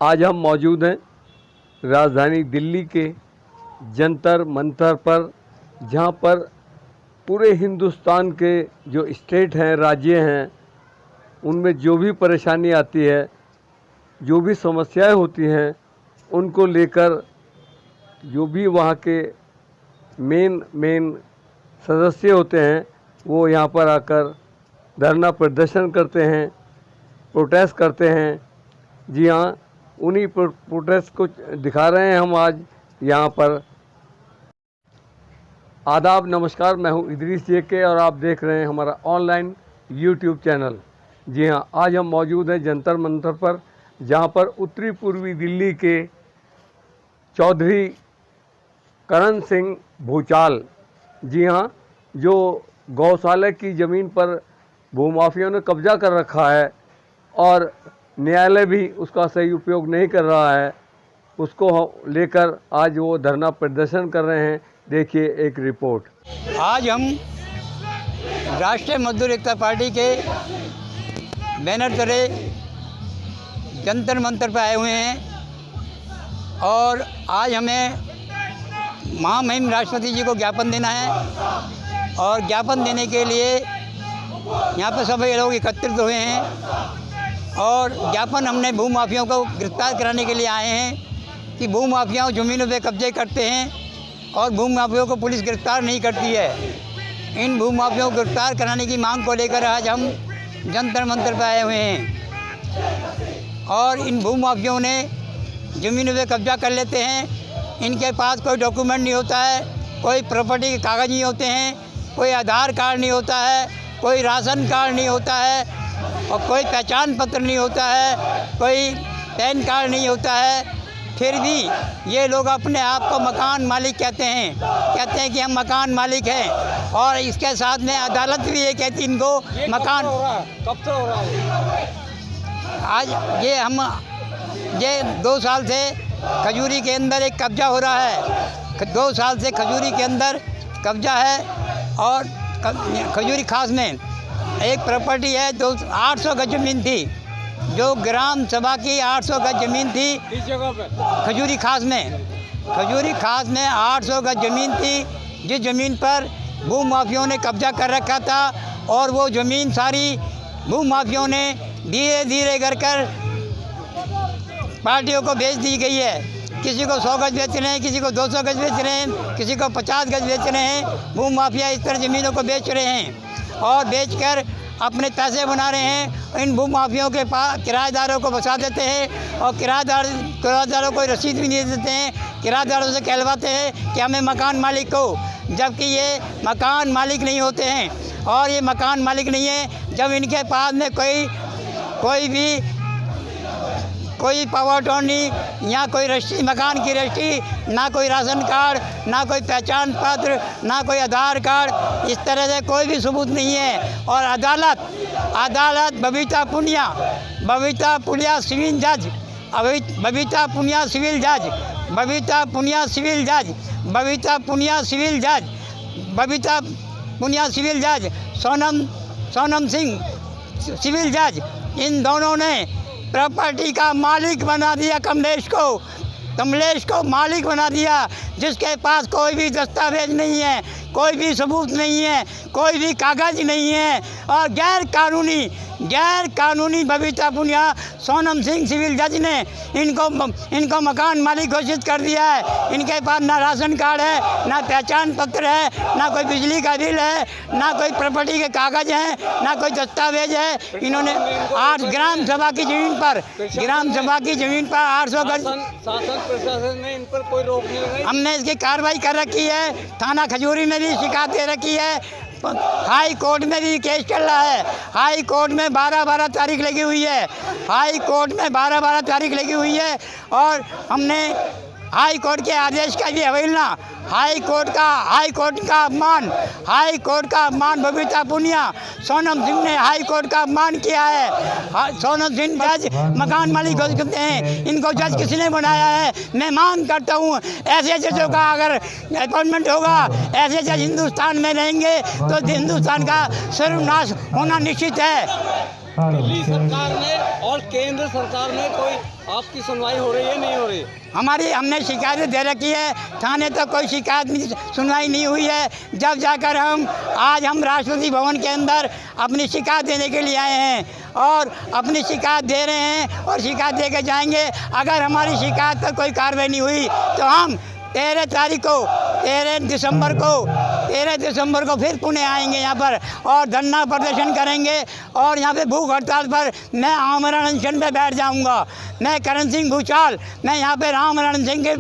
आज हम मौजूद हैं राजधानी दिल्ली के जंतर मंतर पर, जहां पर पूरे हिंदुस्तान के जो स्टेट हैं, राज्य हैं, उनमें जो भी परेशानी आती है, जो भी समस्याएं होती हैं, उनको लेकर जो भी वहाँ के मेन सदस्य होते हैं वो यहाँ पर आकर धरना प्रदर्शन करते हैं, प्रोटेस्ट करते हैं। जी हाँ, उन्हीं प्रोटेस्ट को दिखा रहे हैं हम आज यहाँ पर। आदाब, नमस्कार, मैं हूँ इदरीस जेके और आप देख रहे हैं हमारा ऑनलाइन यूट्यूब चैनल। जी हाँ, आज हम मौजूद हैं जंतर मंतर पर, जहाँ पर उत्तरी पूर्वी दिल्ली के चौधरी करण सिंह भूचाल, जी हाँ, जो गौशाला की ज़मीन पर भूमाफियों ने कब्जा कर रखा है और न्यायालय भी उसका सही उपयोग नहीं कर रहा है, उसको लेकर आज वो धरना प्रदर्शन कर रहे हैं। देखिए एक रिपोर्ट। आज हम राष्ट्रीय मजदूर एकता पार्टी के बैनर तले जंतर मंतर पर आए हुए हैं और आज हमें महामहिम राष्ट्रपति जी को ज्ञापन देना है और ज्ञापन देने के लिए यहाँ पर सभी लोग एकत्रित हुए हैं और ज्ञापन हमने भूमाफियाओं को गिरफ्तार कराने के लिए आए हैं कि भूमाफियाओं ज़मीनों पे कब्जे करते हैं और भूमाफियाओं को पुलिस गिरफ्तार नहीं करती है। इन भूमाफियाओं को गिरफ्तार कराने की मांग को लेकर आज हम जंतर मंतर पर आए हुए हैं और इन भूमाफियाओं ने ज़मीनों पे कब्जा कर लेते हैं। इनके पास कोई डॉक्यूमेंट नहीं होता है, कोई प्रॉपर्टी के कागज़ नहीं होते हैं, कोई आधार कार्ड नहीं होता है, कोई राशन कार्ड नहीं होता है और कोई पहचान पत्र नहीं होता है, कोई पैन कार्ड नहीं होता है। फिर भी ये लोग अपने आप को मकान मालिक कहते हैं कि हम मकान मालिक हैं और इसके साथ में अदालत भी ये कहती इनको मकान। कब से हो रहा है? आज ये 2 साल से खजूरी के अंदर एक कब्जा हो रहा है। 2 साल से खजूरी के अंदर कब्जा है और खजूरी खास में एक प्रॉपर्टी है, 800 गज ज़मीन थी, जो ग्राम सभा की 800 गज ज़मीन थी। इस जगह पे खजूरी खास में 800 गज ज़मीन थी, जिस ज़मीन पर भूमाफियाओं ने कब्जा कर रखा था और वो ज़मीन सारी भूमाफियाओं ने धीरे धीरे कर पार्टियों को बेच दी गई है। किसी को 100 गज बेच रहे हैं, किसी को 200 गज बेच रहे हैं, किसी को 50 गज बेच रहे हैं। भूमाफिया इस तरह ज़मीनों को बेच रहे हैं और बेचकर अपने पैसे बना रहे हैं। इन भूमाफियों के पास किराएदारों को फंसा देते हैं और किराएदारों को रसीद भी नहीं देते हैं। किराएदारों से कहलवाते हैं कि हमें मकान मालिक को, जबकि ये मकान मालिक नहीं होते हैं और ये मकान मालिक नहीं है जब इनके पास में कोई पावर अटॉर्नी या कोई रजिस्ट्री, मकान की रजिस्ट्री, ना कोई राशन कार्ड, ना कोई पहचान पत्र, ना कोई आधार कार्ड, इस तरह से कोई भी सबूत नहीं है। और अदालत बबीता पुनिया सिविल जज, सोनम सिंह सिविल जज, इन दोनों ने प्रॉपर्टी का मालिक बना दिया कमलेश को मालिक बना दिया, जिसके पास कोई भी दस्तावेज नहीं है, कोई भी सबूत नहीं है, कोई भी कागज़ नहीं है और गैर कानूनी बबीता पुनिया सोनम सिंह सिविल जज ने इनको मकान मालिक घोषित कर दिया है। इनके पास ना राशन कार्ड है, ना पहचान पत्र है, ना कोई बिजली का बिल है, ना कोई प्रॉपर्टी के कागज़ हैं, ना कोई दस्तावेज है। इन्होंने 8 ग्राम सभा की ज़मीन पर 800 गज, शासन प्रशासन ने इन पर कोई रोक नहीं लगाई। हमने इसकी कार्रवाई कर रखी है। थाना खजूरी में भी शिकायत दे रखी है, हाई कोर्ट में भी केस चल रहा है। हाई कोर्ट में 12-12 तारीख लगी हुई है। हाई कोर्ट में 12-12 तारीख लगी हुई है और हमने हाई कोर्ट के आदेश का भी अवहेलना, हाई कोर्ट का अपमान बबीता पुनिया सोनम सिंह ने हाई कोर्ट का अपमान किया है। सोनम सिंह जज मकान मालिक हो सकते हैं, इनको जज किसने बनाया है? मैं मांग करता हूँ ऐसे जजों का अगर अपॉइंटमेंट होगा, ऐसे जज हिंदुस्तान में रहेंगे तो हिंदुस्तान का सर्वनाश होना निश्चित है। दिल्ली सरकार में और केंद्र सरकार में कोई आपकी सुनवाई हो रही है, नहीं हो रही? हमने शिकायत दे रखी है, थाने तक कोई शिकायत सुनवाई नहीं हुई है। जब जाकर आज हम राष्ट्रपति भवन के अंदर अपनी शिकायत देने के लिए आए हैं और अपनी शिकायत दे रहे हैं और शिकायत दे के जाएंगे। अगर हमारी शिकायत पर कोई कार्रवाई नहीं हुई तो हम 13 दिसंबर को फिर पुणे आएंगे यहाँ पर और धरना प्रदर्शन करेंगे और यहाँ पे भूख हड़ताल पर मैं आमरण अनशन पे बैठ जाऊँगा। मैं करण सिंह भूचाल, मैं यहाँ पे रामरण सिंह के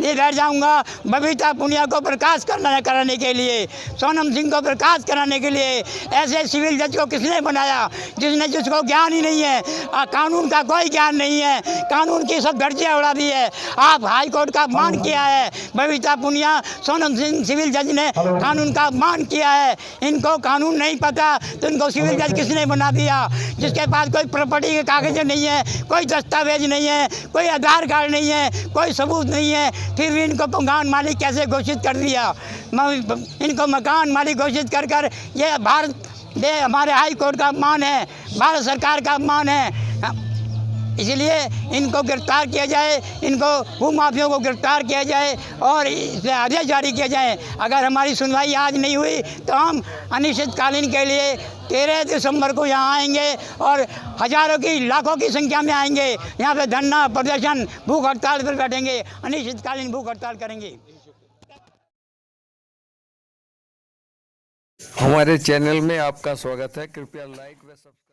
लिए बैठ जाऊँगा। बबीता पुनिया को बर्खास्त कराने के लिए, सोनम सिंह को बर्खास्त कराने के लिए। ऐसे सिविल जज को किसने बनाया जिसको ज्ञान ही नहीं है, कानून का कोई ज्ञान नहीं है, कानून की सब धज्जियाँ उड़ा दी है। आप हाई कोर्ट का अपमान किया है। बबीता पुनिया, सोनम सिंह सिविल जज ने कानून का अपमान किया है। इनको कानून नहीं पता तो इनको सिविल जज किसने बना दिया? जिसके पास कोई प्रॉपर्टी के कागज नहीं है, कोई दस्तावेज नहीं है, कोई आधार कार्ड नहीं है, कोई सबूत नहीं है, फिर भी इनको मकान मालिक कैसे घोषित कर दिया? इनको मकान मालिक घोषित कर कर ये हमारे हाई कोर्ट का अपमान है, भारत सरकार का अपमान है। इसलिए इनको गिरफ्तार किया जाए, इनको भूमाफियों को गिरफ्तार किया जाए और इसे आदेश जारी किया जाए। अगर हमारी सुनवाई आज नहीं हुई तो हम अनिश्चितकालीन के लिए 13 दिसंबर को यहाँ आएंगे और हज़ारों की लाखों की संख्या में आएंगे। यहाँ पे धरना प्रदर्शन भूख हड़ताल पर बैठेंगे, अनिश्चितकालीन भूख हड़ताल करेंगे। हमारे चैनल में आपका स्वागत है। कृपया लाइक व सब्सक्राइब